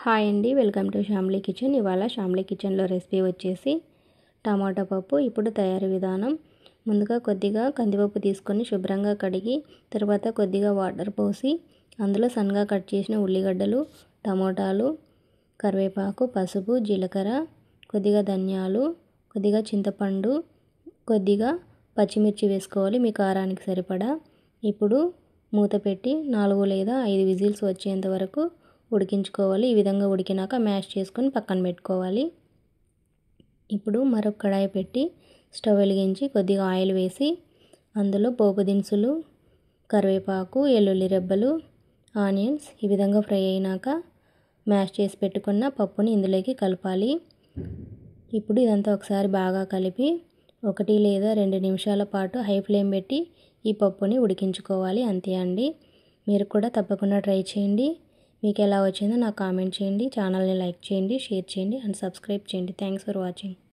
Hi అండి, welcome to శ్యామ్లీ kitchen. ఇవాళ శ్యామ్లీ కిచెన్లో రెసిపీ వచ్చేసి టమాటా పప్పు. ఇప్పుడు తయారీ విధానం: ముందుగా కొద్దిగా కందిపప్పు తీసుకొని శుభ్రంగా కడిగి తర్వాత కొద్దిగా వాటర్ పోసి అందులో సన్నగా కట్ చేసిన ఉల్లిగడ్డలు, టమోటాలు, కరివేపాకు, పసుపు, జీలకర్ర, కొద్దిగా ధనియాలు, కొద్దిగా చింతపండు, కొద్దిగా పచ్చిమిర్చి వేసుకోవాలి మీ కారానికి సరిపడా. ఇప్పుడు మూత పెట్టి 4 లేదా 5 విజిల్స్ వచ్చేంత వరకు ఉడికించుకోవాలి. ఈ విధంగా ఉడికినాక మ్యాష్ చేసుకొని పక్కన పెట్టుకోవాలి. ఇప్పుడు మరొక కడాయి పెట్టి స్టవ్ వెలిగించి కొద్దిగా ఆయిల్ వేసి అందులో పోపు దినుసులు, కరివేపాకు, వెల్లుల్లి రెబ్బలు, ఆనియన్స్ ఈ విధంగా ఫ్రై అయినాక మ్యాష్ చేసి పెట్టుకున్న పప్పుని ఇందులోకి కలపాలి. ఇప్పుడు ఇదంతా ఒకసారి బాగా కలిపి 1 లేదా 2 నిమిషాల పాటు హై ఫ్లేమ్ పెట్టి ఈ పప్పుని ఉడికించుకోవాలి. అంతే అండి. మీరు కూడా తప్పకుండా ట్రై చేయండి. మీకు ఎలా వచ్చిందో నాకు కామెంట్ చేయండి. ఛానల్ని లైక్ చేయండి, షేర్ చేయండి అండ్ సబ్స్క్రైబ్ చేయండి. Thanks for watching.